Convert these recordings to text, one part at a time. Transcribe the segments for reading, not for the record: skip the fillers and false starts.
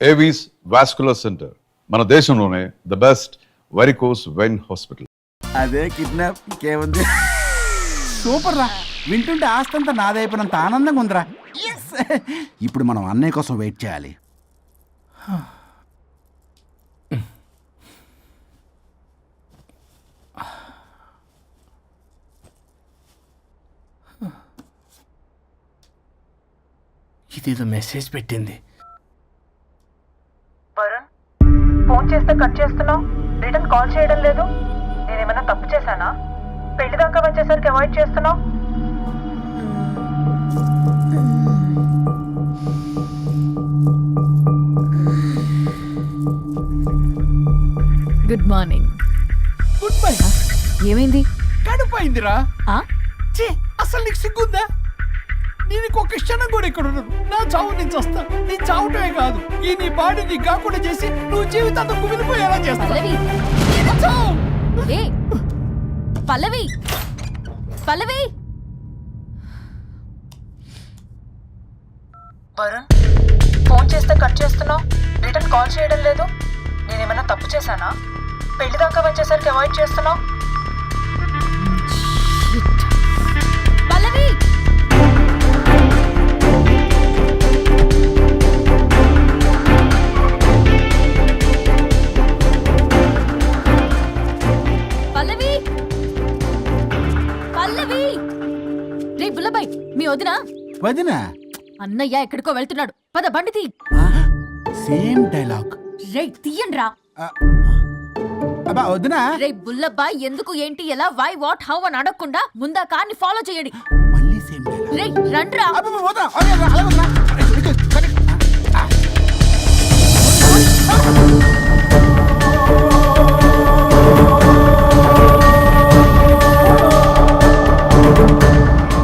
Avis vascular centre, మన దేశంలోనే the best varicose vein hospital. అదే కిడ్నాప్ ఇంకేముంది. సూపర్ రా, వింటుంటే ఆస్తంతా నాదైపోయినంత ఆనందంగా ఉందిరా. ఇప్పుడు మనం అన్నయ్య కోసం వెయిట్ చేయాలి. ఇదేదో మెసేజ్ పెట్టింది. వరుణ్, ఫోన్ చేస్తే కట్ చేస్తున్నావు, రిటర్న్ కాల్ చేయడం లేదు. నేనేమైనా తప్పు చేశానా? పెళ్లి దాకా వచ్చేసరికి అవాయిడ్ చేస్తున్నావు. Good morning. Good bye. ఏమైంది? కడుపైందిరా. ఆ? ఛీ, అసలు నీకు సిగ్గుందా? నేను ఒక క్షణం కూడా ఇక్కడ ఉన్నాను. నా చావు నుంచి వస్తా. నీ చావటమే కాదు, ఈ నీ బాడీ నీకు కాకుండా చేసి నువ్వు జీవితాంతం కుమిలిపోయేలా చేస్తా. పల్లవి, చావు. ఏ పల్లవి, పల్లవి. వరుణ్, ఫోన్ చేస్తే కట్ చేస్తున్నావు, రిటర్న్ కాల్ చేయడం లేదు. నేనేమైనా తప్పు చేశానా? పెళ్లి దాకా వచ్చేసరికి అవాయిడ్ చేస్తున్నావు. పల్లవి, పల్లవి, పల్లవి. రే బుల్లబాయ్, మీ వదినా? వదినా? అన్నయ్య ఎక్కడికో వెళ్తున్నాడు, పద బండి తీ. Same dialogue. రే తీయండి రా. అబ్బా వదినా. రే బుల్లబాయ్, ఎందుకు ఏంటి ఎలా వై వాట్ హౌ అని అడగకుండా ముందా కార్ని ఫాలో చేయండి. మళ్ళీ సేమ్ డైలాగ్. రే రండ్రా. అబ్బా వదినా, అలా వదినా.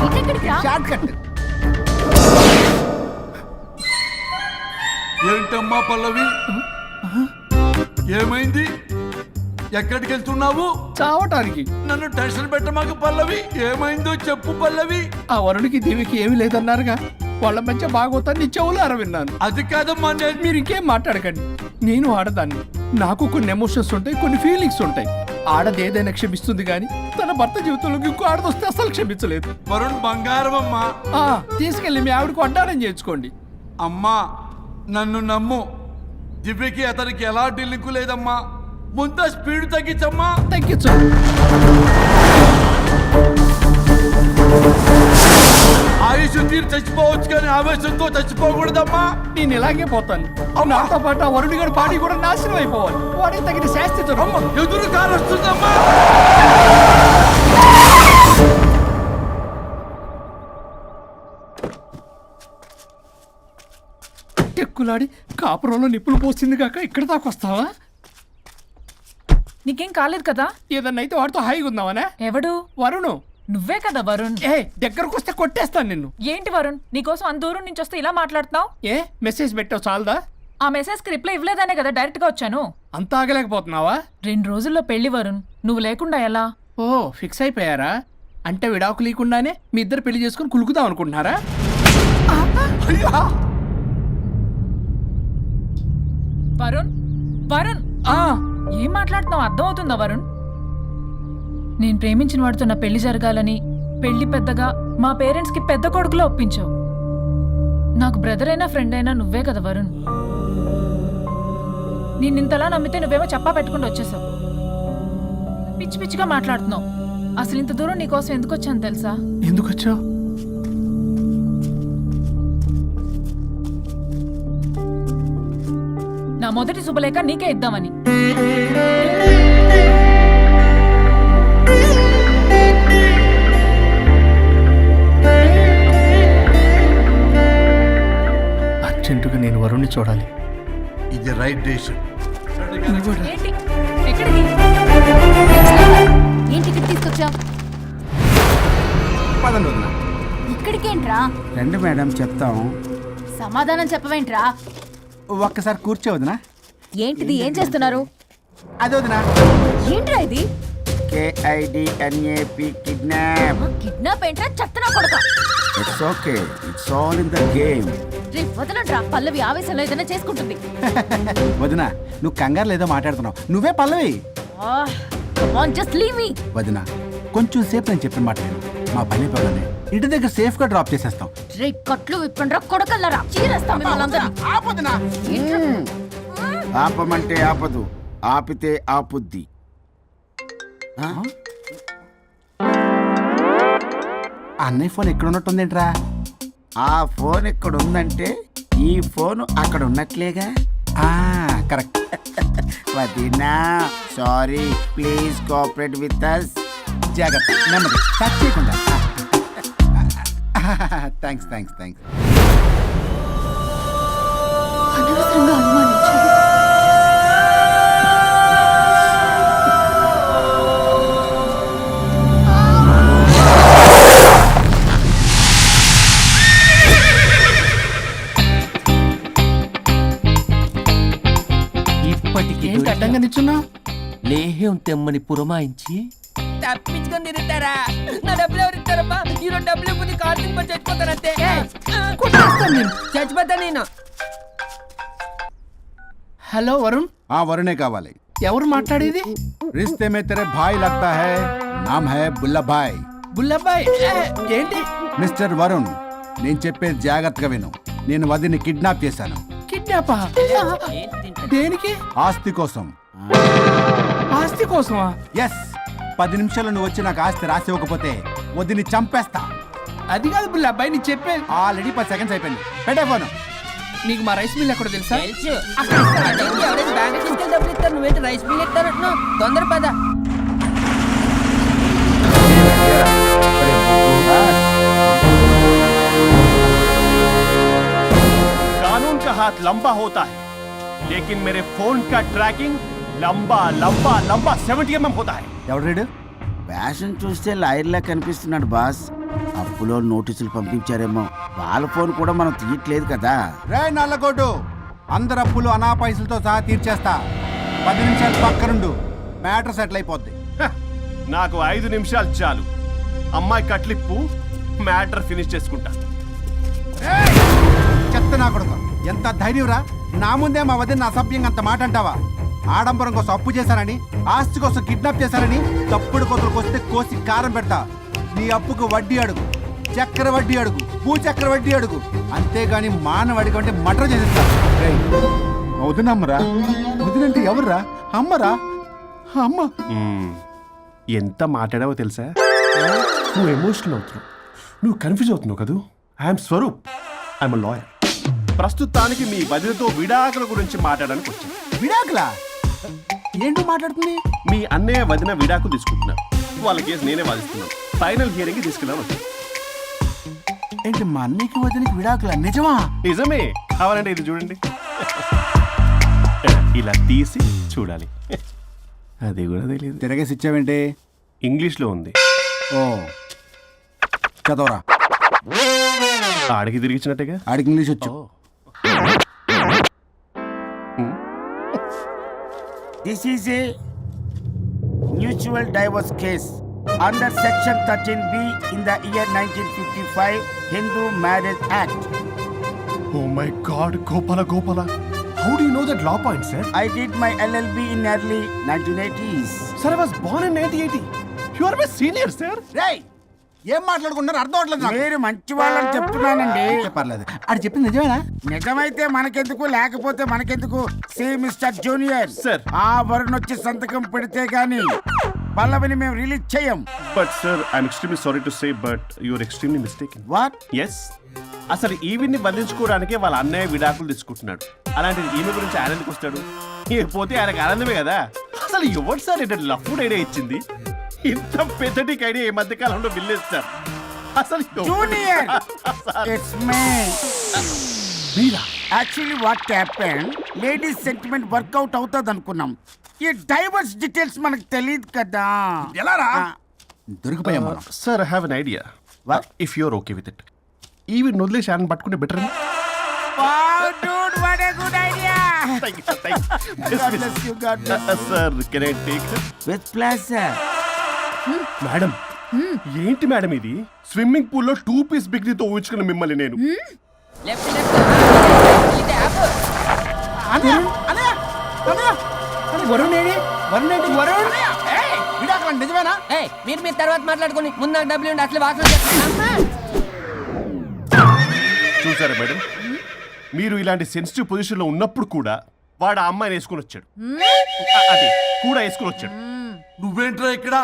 ఇటెక్కడికి రా? Short cut. ఏంటమ్మా పల్లవి, ఏమైంది? ఎక్కడికి వెళ్తున్నావు? చావటానికి. నన్ను టెన్షన్ పెట్టమాకు పల్లవి. ఏమైందో చెప్పు పల్లవి. ఆ వరుడికి దేవికి ఏమీ లేదన్నారుగా, వాళ్ళ మధ్య బాగోతాన్ని నీ చెవులారా విన్నాను. అది కాదమ్మా, నేను మీరు ఇంకేం మాట్లాడకండి. నేను ఆడదాన్ని, నాకు కొన్ని ఎమోషన్స్ ఉంటాయి, కొన్ని ఫీలింగ్స్ ఉంటాయి. ఆడది ఏదైనా క్షమిస్తుంది కానీ తన భర్త జీవితంలోకి ఇంకో ఆడదొస్తే అసలు క్షమించలేదు. వరుణ్ బంగారం అమ్మా. తీసుకెళ్ళి మీ ఆవిడకు అడ్డానం చేయించుకోండి. అమ్మా నన్ను నమ్ము, దివ్యకి అతనికి ఎలా లింకు లేదమ్మా. ముందు స్పీడ్ తగ్గించమ్మా. తగ్గించు. ఆయుష్ తీరు చచ్చిపోవచ్చు కానీ ఆవేశంతో చచ్చిపోకూడదమ్మా. నేను ఇలాగే పోతాను. నాతో పాటు ఆ వరుడి గారి బాడీ కూడా నాశనం అయిపోవాలి. వాడికి తగిన శాస్తి దొరకదు. ఎదురు కారు వస్తుందమ్మా. టెక్కులాడి కాపురంలో నిప్పులు పోసింది కాక ఇక్కడ దాకా వస్తావా? నీకేం కాలేదు కదా? ఏదన్నా అయితే వాడితో హాయిగా ఉందామనే. ఎవడు? వరుణు. నువ్వే కదా వరుణ్. దగ్గరకు వస్తే కొట్టేస్తాను నిన్ను. ఏంటి వరుణ్, నీకోసం అంత దూరం నుంచి వస్తే ఇలా మాట్లాడుతున్నావు? మెసేజ్ పెట్టావు చాలదా? ఆ మెసేజ్ కి రిప్లై ఇవ్వలేదనే కదా డైరెక్ట్ గా వచ్చాను. అంత ఆగలేకపోతున్నావా? 2 రోజుల్లో పెళ్లి వరుణ్, నువ్వు లేకుండా ఎలా? ఓ ఫిక్స్ అయిపోయారా? అంటే విడాకు లేకుండానే మీ ఇద్దరు పెళ్లి చేసుకుని కులుకుదాం అనుకుంటున్నారా? వరుణ్, వరుణ్, ఏం మాట్లాడుతున్నావు? అర్థం అవుతుందా వరుణ్? నేను ప్రేమించిన వాడితో నా పెళ్లి జరగాలని పెళ్లి పెద్దగా మా పేరెంట్స్ కి పెద్ద కొడుకులో ఒప్పించావు. నాకు బ్రదర్ అయినా ఫ్రెండ్ అయినా నువ్వే కదా వరుణ్. నిన్నింతలా నమ్మితే నువ్వేమో చెప్పా పెట్టుకుంటూ వచ్చేసావు. పిచ్చి పిచ్చిగా మాట్లాడుతున్నావు. అసలు ఇంత దూరం నీకోసం ఎందుకు వచ్చాను తెలుసా? ఎందుకు వచ్చావు? నా మొదటి శుభలేఖ నీకే ఇద్దామని. అర్జెంటుగా నేను వరుణ్ణి చూడాలి. ఇది రైట్ డెసిషన్. ఏంటి? ఎక్కడికి? ఏంటి ఇక్కడ తీసుకొచ్చావు? పదండి వదినా. ఇక్కడికేంట్రా? రండి మేడం చెప్తాం. సమాధానం చెప్పవేంట్రా? ఒక్కసారి కూర్చో వదినా. ఏంటిది? ఏం చేస్తున్నారు? అది వదినా. ఏంట్రా ఇది? KIDNAP kidnap. కిడ్నాప్ ఏంట్రా? చెత్తనా కొడక. It's okay, it's all in the game. రే వదలండ్రా, పల్లవి ఆవేశంలో ఏదైనా చేసుకుంటుంది. వదినా, నువ్వు కంగారు లేదో మాట్లాడుతున్నావు. నువ్వే పల్లవి. Just leave me. వదినా, కొంచెం సేపు నేను చెప్పిన మాట విను. మా పని పనులని ఇంటి దగ్గర సేఫ్ గా డ్రాప్ చేసేస్తాం. రే కట్లు విప్పండ్రా కొడకల్లరా, చీరేస్తాం మిమ్మల్ని అందరినీ. ఆపమంటే ఆపదు, ఆపితే ఆపుద్ది. అన్నయ్య ఫోన్ ఎక్కడ ఉన్నట్టుందేంట్రా? ఆ ఫోన్ ఇక్కడ ఉందంటే ఈ ఫోన్ అక్కడ ఉన్నట్లేగా. కరెక్ట్. వదినా sorry, please cooperate with us. జాగ్రత్త, నెమ్మది, టచ్ చేయకుండా. Thanks thanks thanks. అనవసరంగా అనుమానించాను. ఇప్పటికి ఏంటి అడ్డంగా నిచ్చున్నా? లేహ్యం తెమ్మని పురమాయించి తప్పించుకొని తిరుగుతారా? నా డబ్బులు ఎవరు ఇస్తారమ్మా? ఈరోజు డబ్బులు ఇవ్వని కార్తీక్ పని చచ్చిపోతానంతే. కొట్టేస్తాను నేను. చచ్చిపోతా నేను. హలో వరుణ్, వరుణే కావాలి. ఎవరు మాట్లాడేది? रिश्ते में तेरे भाई लगता है, नाम है बुल्ला भाई. బుల్లబ్బాయ్. ఏంటి? మిస్టర్ వరుణ్, నేను చెప్పేది జాగ్రత్తగా విను. నేను వదిని కిడ్నాప్ చేశాను. కిడ్నాపా? దేనికి? ఆస్తి కోసం. ఆస్తి కోసమా? ఎస్, 10 నిమిషాలు నువ్వు వచ్చి నాకు ఆస్తి రాసి ఇవ్వకపోతే వదిని చంపేస్తా. అది కాదు బుల్లబ్బాయ్, నీ చెప్పేది. ఆల్రెడీ 10 సెకండ్స్ అయిపోయింది. పెట్టే ఫోను. నీకు మా రైస్ మిల్ ఎక్కడ తెలుసా? తెలుసు. అదేంటి, ఎవరైనా బ్యాంక్ తీసుకెళ్ళి డబ్బులు ఇస్తారు, నువ్వేంటి రైస్ మిల్ ఇస్తారంటున్నావు? తొందర పద. कानून का हाथ लंबा होता है, लेकिन मेरे फोन का ट्रैकिंग लंबा लंबा लंबा 70 mm होता है. ఎవడు రీడు? ఫ్యాషన్ చూస్తే లాయర్లా కనిపిస్తున్నాడు బాస్. అప్పులో నోటీసులు పంపించారేమో, వాళ్ళ ఫోన్ కూడా మనం తీయట్లేదు కదా. రే నల్లగొడ్డు, అందరు అప్పులు అనా పైసలతో సహా తీర్చేస్తా. 10 నిమిషాలు పక్కనుండు, మ్యాటర్ సెటిల్ అయిపోద్ది. హ, నాకు 5 నిమిషాలు చాలు. అమ్మాయి కట్లిప్పు, మ్యాటర్ ఫినిష్ చేసుకుంటా. చెత్త నా కొడుకు, ఎంత ధైర్యంరా! నా ముందే మా వదిన అసభ్యంగా అంత మాట అంటావా? ఆడంబరం కోసం అప్పు చేశారని, ఆస్తి కోసం కిడ్నాప్ చేశారని తప్పుడు కొతులకు వస్తే కోసి కారం పెడతా. నీ అప్పుకు వడ్డీ అడుగు, చక్కెర వడ్డీ అడుగు, భూచక్ర వడ్డీ అడుగు, అంతేగాని మానవ అడిగి అంటే మటర్ చేసేస్తా. వదినమ్మరా? వదినంటే ఎవర్రా? అమ్మరా? అమ్మ. ఎంత మాట్లాడావో తెలుసా? నువ్వు ఎమోషనల్ అవుతున్నావు, నువ్వు కన్ఫ్యూజ్ అవుతున్నావు కదూ. I am Swaroop, I am lawyer. ప్రస్తుతానికి మీ వదినతో విడాకుల గురించి మాట్లాడడానికి వచ్చాను. విడాకులా? ఏంటో మాట్లాడుతుంది? మీ అన్నయ్య వదిన విడాకులు తీసుకుంటున్నారు. వాళ్ళ కేసు నేనే వాదిస్తున్నాను. ఫైనల్ హియరింగ్ తీసుకెళ్ళాను వచ్చాను. ఏంటి మా అన్నయ్యకి వదినకి విడాకులా? నిజమా? నిజమే. కావాలంటే ఇది చూడండి, ఇలా తీసి చూడాలి. అది కూడా తెలియదు. తిరగేసి ఇచ్చావేంటి? ఇంగ్లీష్లో ఉంది. ఓ, చదవరా. ఆడికి తిరిగిచ్చినట్టుగా. ఆడికి ఇంగ్లీష్ వచ్చు. This is a mutual divorce case under section 13B in the year 1955 Hindu Marriage Act. Oh my God, Gopala. How do you know that law point, sir? I did my LLB in early 1980s. Sir, I was born in 1980. You are my senior, sir. రేయ్, ఏం మాట్లాడుకున్నారు అర్థం అవట్లేదు నాకు. మీరు మంచి వాళ్ళని చెప్తున్నానండి. పర్లేదు. ఆడు చెప్పింది నిజమేనా? నిజమైతే మనకెందుకు, లేకపోతే మనకెందుకు? See mister junior, Sir. ఆ వరుణ్ వచ్చి సంతకం పెడితే గాని పల్లవిని మేము రిలీజ్ చేయం. But sir, I'm extremely sorry to say, but you are extremely mistaken. What? Yes. అసలు ఈవిడ్ని బంధించుకోవడానికే వాళ్ళ అన్నయ్య విడాకులు తీసుకుంటున్నాడు. అలాంటిది ఈమె గురించి ఆయన ఎందుకు వస్తాడు? పోతే ఆయనకు ఆనందమే కదా. అసలు ఎవరు సార్ ఏంటంటే లఫ్డ్ ఐడియా ఇచ్చింది? ఇంత పెద్దటికి ఐడియా ఈ మధ్య కాలంలో విల్లేదు సార్. అసలు జూనియర్, ఇట్స్ మీ. మీరా? Actually what happen, ladies sentiment work out అవుతుంది అనుకున్నాం. ఈ డైవర్స్ డీటెయిల్స్ మనకు తెలియదు కదా. ఎలా రా? దొరికిపోయాం మనం. Sir, I have an idea. What? If you're okay with it. ఈవిడ్ని వదిలేసి ఆయన పట్టుకుంటే better. Wow, dude, what a good idea. Thank you, sir. Thank you. God bless you, God bless you. Sir, can I take her? With pleasure. Madam, ఏంటి madam ఇది? Swimming pool లో 2 piece బిగ్నీతో ఊహించుకున్న మిమ్మల్ని నేను. Left left ఇది app Varun AD? Varun ఏంటి? వరుణ్ విడాకులు నిజమేనా? ఏయ్ మీరు తర్వాత మాట్లాడుకొని ముందు నాకు డబ్బులు ఉండి అసలు వాసన చేస్తున్నా. చూసారా మేడం, మీరు ఇలాంటి సెన్సిటివ్ పొజిషన్ లో ఉన్నప్పుడు కూడా వాడు ఆ అమ్మాయిని వేసుకుని వచ్చాడు. అదే కూడా వేసుకుని వచ్చాడు. నువ్వేంట్రా ఇక్కడ?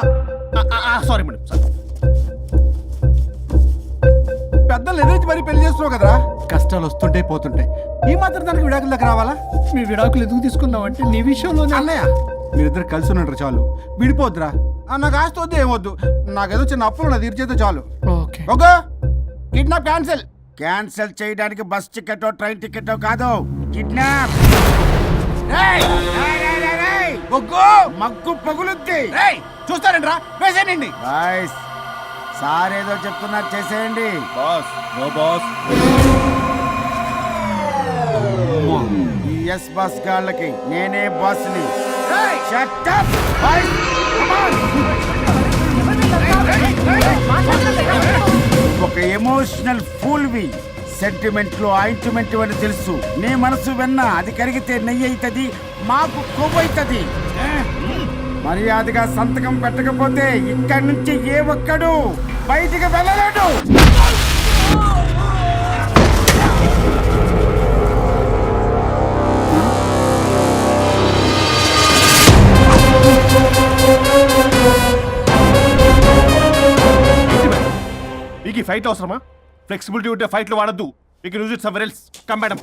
Sorry madam, sorry. పెద్దలు ఎదురు మరి పెళ్లి చేస్తున్నావు కదరా, కష్టాలు వస్తుంటే పోతుంటాయి. ఈ మాత్రం దానికి విడాకుల దగ్గర రావాలా? మీ విడాకులు ఎందుకు తీసుకున్నావు అంటే నీ విషయంలోనే. అన్నయ్య మీరిద్దరు కలిసి ఉన్నట్టు చాలు, విడిపోద్దురా. నాకు ఆస్తి వద్దు ఏమొద్దు, నాకేదో చిన్న అప్పులు నా తీర్చేదో చాలు. Okay okay, kidnap cancel. Cancel చేయడానికి బస్ టికెటో ట్రైన్ టికెటో కాదు, కిడ్నాప్. మగ్గు పగులుద్ది. చూస్తారంట్రా, వేసేయండి. బాయ్స్, సార్ ఏదో చెప్తున్నారు, చేసేయండి. Boss, no boss. ఈ ఎస్ బస్ గాళ్ళకి నేనే బాస్ని. Shut up, boys. Come on. ఒక ఎమోషనల్ ఫూల్వి. సెంటిమెంట్ లో ఆయింట్మెంట్ అని తెలుసు. నీ మనసు వెన్న, అది కరిగితే నెయ్యి అవుతుంది, మాకు కొవ్వు అవుతుంది. మర్యాదగా సంతకం పెట్టకపోతే ఇక్కడి నుంచి ఏ ఒక్కడు బయటికి వెళ్ళలేడు. మీకు ఈ ఫైట్ అవసరమా? ఫ్లెక్సిబిలిటీ ఉంటే ఫైట్లు వాడద్దు. You can use it somewhere else. Come madam.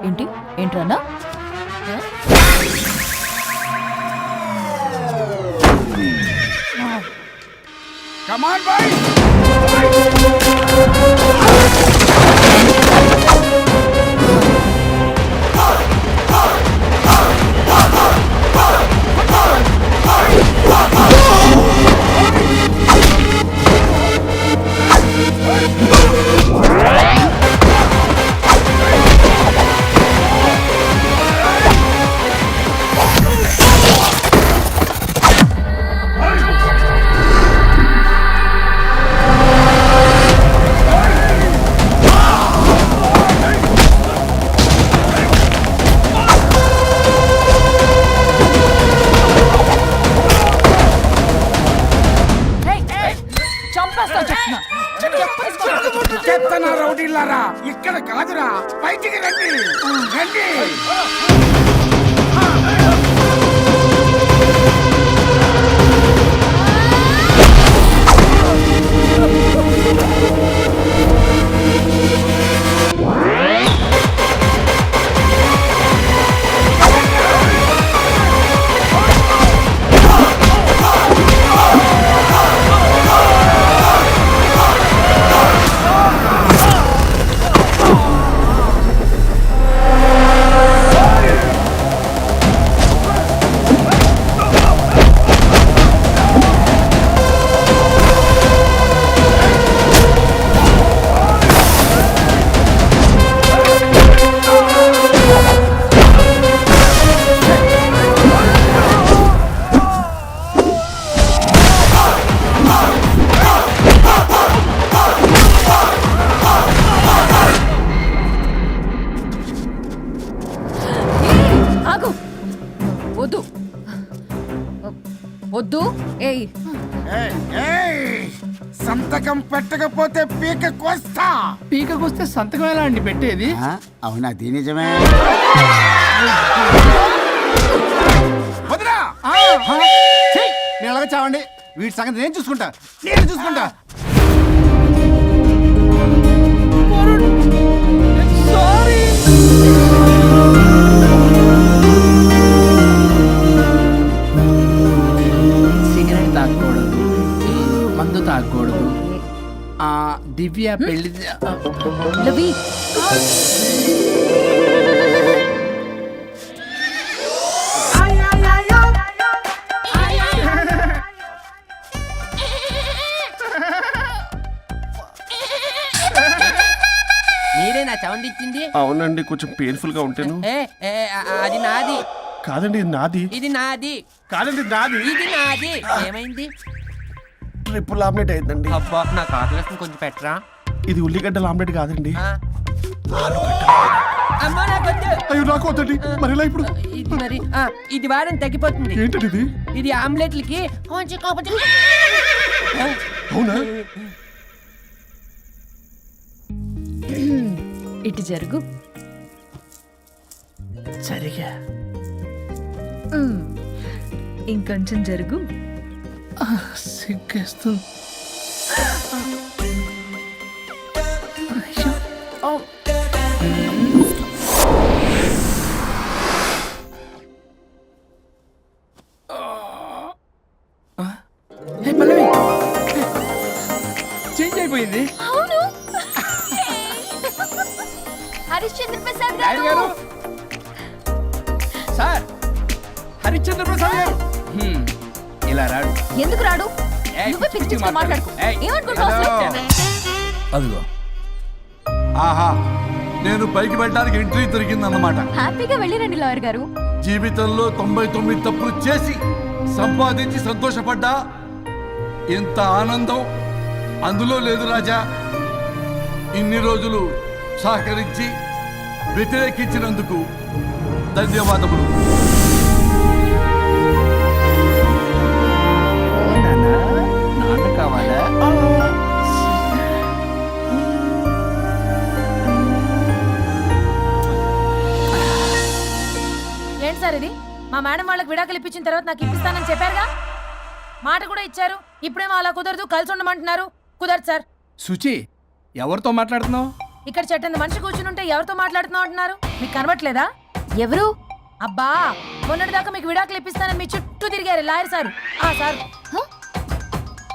ఏంటి ఏంట్రన్నా? Come on, boys. చెత్తన రౌడీలారా, ఇక్కడ కాదురా, బయటికి రండి రండి. వద్దు. ఏయ్ సంతకం పెట్టకపోతే పీక కోస్తా. పీకకొస్తే సంతకం ఎలా అండి పెట్టేది? అవునా, అది నిజమే. వదినా, నేను అలాగే చావండి. వీటి సంగతి నేను చూసుకుంటా. సారీ. సిగరెట్ తాగకూడదు, మందు తాగకూడదు. దివ్య పెళ్లి లవి. మీరే నా సౌండ్ ఇచ్చింది? అవునండి, కొంచెం పెయిన్ఫుల్ గా ఉంటాను. అది నాది. కాదండి, ఇది నాది. ఇది నాది. కాదండి, నాది. ఇది నాది. ఏమైంది? ట్రిపుల్ ఆమ్లెట్ అయిందండి. అబ్బా నాకు ఆకలిస్తుంది, కొంచెం పెట్టరా. ఇది ఉల్లిగడ్డల ఆమ్లెట్ కాదండి. అమ్మా నాకొద్దు. అయ్యో నాకు వద్దండి. మరి ఎలా ఇప్పుడు? ఇది మరి ఇది వారం తగ్గిపోతుంది. ఏంటది ఇది? ఇది ఆమ్లెట్లకి కొంచెం కాకపోతే. అవునా? ఇటు జరుగు. సరిగా ఇంకొంచెం జరుగు. సిగ్గేస్తుంది. చేంజ్ అయిపోయింది. అవును. హరిశ్చంద్ర ప్రసాద్ రాయుడు గారు. గారు, సార్ హరిశ్చంద్ర ప్రసాద్ గారు. ఇలా రాడు. ఎందుకు రాడు? ఏయ్, నువ్వే పిచ్చి పిచ్చిగా మాట్లాడుకో. ఏయ్, ఏమనుకుంటావు అసలు? అదిగో ఆహా, నేను పైకి వెళ్ళడానికి ఎంట్రీ దొరికిందన్నమాట. హ్యాపీగా వెళ్ళిరండి లాయర్ గారు. జీవితంలో 99 తప్పులు చేసి సంపాదించి సంతోషపడ్డా ఇంత ఆనందం అందులో లేదు రాజా. ఇన్ని రోజులు సహకరించి వ్యతిరేకించినందుకు ధన్యవాదములు. నాన్న కావాలా? ఏంటి సార్ ఇది? మా మేడం వాళ్ళకి విడాకులు ఇప్పించిన తర్వాత నాకు ఇప్పిస్తానని చెప్పారుగా, మాట కూడా ఇచ్చారు. ఇప్పుడేమో అలా కుదరదు, కలిసి ఉండమంటున్నారు. కుదరదు సార్. సుచి, ఎవరితో మాట్లాడుతున్నావు? ఇక్కడ చెట్టంది మనిషి కూర్చుని ఉంటే ఎవరితో మాట్లాడుతున్నావు అంటున్నారు. మీకు కనబట్లేదా? ఎవరు? అబ్బా, మొన్నటిదాకా మీకు విడాకులు ఇప్పిస్తానని మీ చుట్టూ తిరిగారు లాయర్ సార్. సార్,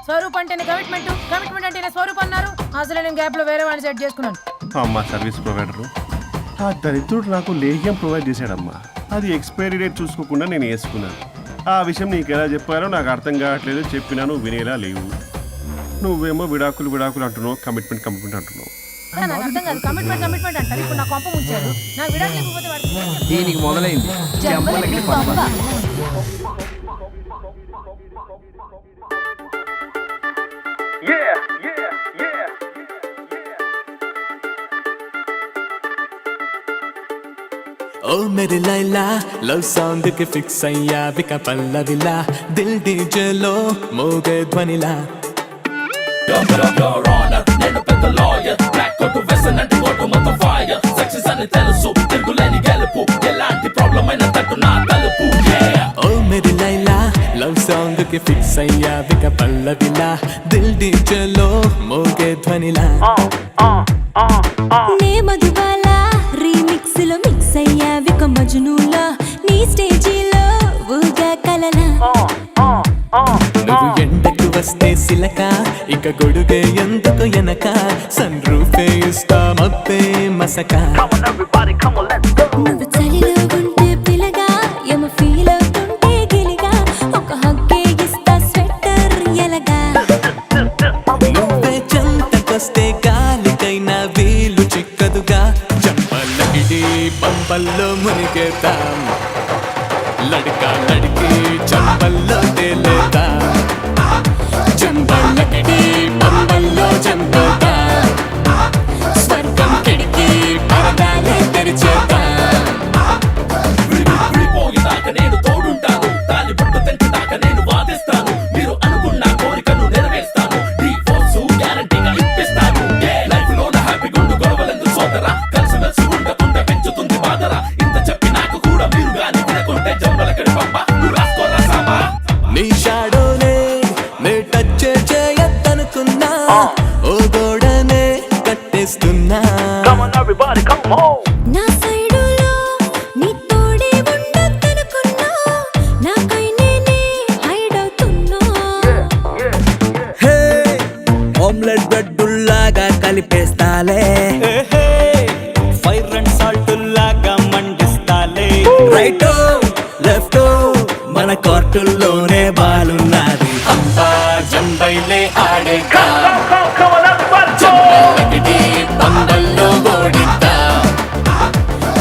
స్వరూప్ అంటేనే కమిట్మెంట్, కమిట్మెంట్ అంటేనే స్వరూప్ అన్నారు. అసలు నేను గ్యాప్ లో వేరే వాడిని సెట్ చేసుకున్నాను. అమ్మా సర్వీస్ ప్రొవైడరు ఆ దరిద్రుడు నాకు లేహ్యం ప్రొవైడ్ చేశాడమ్మా. అది ఎక్స్పైరీ డేట్ చూసుకోకుండా నేను వేసుకున్నాను. ఆ విషయం నీకు ఎలా చెప్పారో నాకు అర్థం కావట్లేదు. చెప్పినాను వినేలా లేవు. నువ్వేమో విడాకులు విడాకులు అంటున్నావు, కమిట్మెంట్ కమిట్మెంట్ అంటున్నావు. నాకు అర్థం కాదు. కమిట్మెంట్ కమిట్మెంట్ అంటారు. ఇప్పుడు నా కొంప ముంచారు. నా విడాకులు ఇవ్వకపోతే వాడు దీనికి మొదలైంది చెంపలకి పంప. ओ मेरी लैला लव सॉन्ग के फिक्स अయ్యా విక పల్లవిలా దిల్ డీజే లో మోగే ధ్వనిలా నేను పెద్ద లాయర్ బ్లాక్ కోట్ వెసన్ అంటే కోట్ మొత్తం ఫైర్ సక్సెస్ అని తెలుసు తిరుగులేని గెలుపు ఎలాంటి ప్రాబ్లం అయినా తట్టు నా తలుపు ఓ మేరీ లైలా లవ్ సాంగ్ కి ఫిక్స్ అయ్యా విక పల్లవిలా దిల్ డీజే లో మోగే ధ్వనిలా నే మధుబాల రీమిక్స్ లో మిక్స్ అయ్యా విక మజ్నూలా నీ స్టేజీలో ఊగా కలలా నువ్వు ఎండకు వస్తే సిలక ఇక గొడుగే ఎందుకు ఎనక సన్ రూఫే ఇస్తా మబ్బే మసక నువ్వు చలిలో ఉంటే పిలగా ఎమ ఫీల్ అవుతుంటే గిలిగా ఒక హగ్గే ఇస్తా స్వెటర్ ఎలగా నువ్వే చెంతకొస్తే గాలికైనా వీలు చిక్కదుగా చంపలకిడి పంపల్లో మునిగేతాం లడకా లడికి చంపల్లో తేలేదా చంపలకిడి పంపల్లో చంపేదా స్వర్గం కిడికి పరదాలే తెరిచేదా నేను తోడుంటాను తాలి పట్టు తెంచుదాకా నేను వాదిస్తాను మీరు అనుకున్న కోరికను నెరవేర్స్తాను డివోర్స్ గ్యారంటీగా ఇప్పిస్తాను లైఫ్ లో హ్యాపీ గుండు గొడవలందు సోదరా కలిసి మెలిసి ఉండకుండా పెంచుతుంది బాధరా ఇంత చెప్పి నాకు కూడా మీరు గాని వినకుంటే జంబలకడి పంప నువ్వు రాసుకోరా సామా నీ షాడోనే నే టచ్ చేయద్దనుకున్నా ఓ గోడనే కట్టేస్తున్నా నా సైడులో నీ తోడే ఉండొద్దనుకున్నా నాకై నేనే హైడ్ అవుతున్నా హే ఆమ్లెట్ బ్రెడ్డుల్లాగా కలిపేస్తాలే ఫైర్ అండ్ సాల్ట్ లాగా మండిస్తాలే రైట్ లెఫ్ట్ మన కోర్టుల్లోనే బాలున్నది అంతా జంబైలే ఆడేగా జంబైలకిడి పందల్లో ఓడిద్దా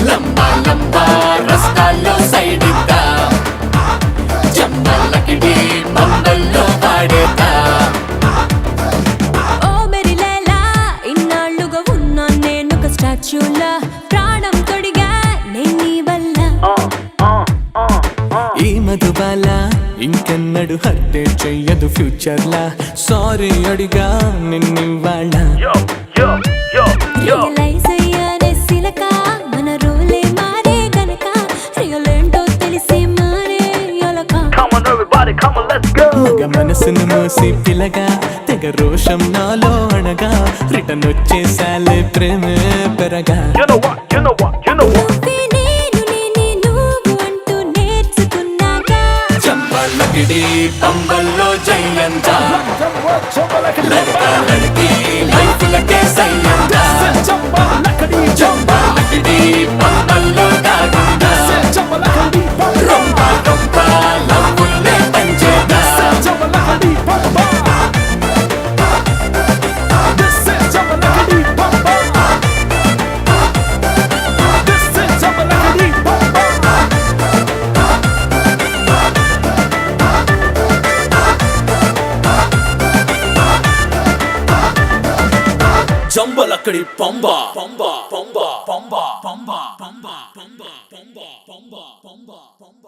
లంబా లంబా రస్తాల్లో సైడిద్దా జంబైలకిడి పందల్లో వాడేదా క్యాలిక్యులేట్ చెయ్యదు ఫ్యూచర్ లా సారీ అడిగా నిన్నివాళ్ళ రియలైజ్ అయ్యానే సిలక మన రోలే మారే గనక రియల్ ఏంటో తెలిసి మారే యొలక మగ మనసును మోసి పిల్లగా తెగ రోషం నాలో అనగా రిటర్న్ వచ్చేసాలే ప్రేమే పెరగా నువ్వే నేను నేనే నువ్వు అంటూ నేర్చుకున్నాగా చంపలకిడి పంబల్లో జయంత లడకి లైఫ్ లకే సయ్యంత చంపలకిడి పంబల్లో దాగుందా రొంప రొంప లవ్వులే పంచేదా జంబలక్కడి పంబ పంబ పంబ పంబ పంబ పంబ పంబ పంబ పంబ పంబ పంబ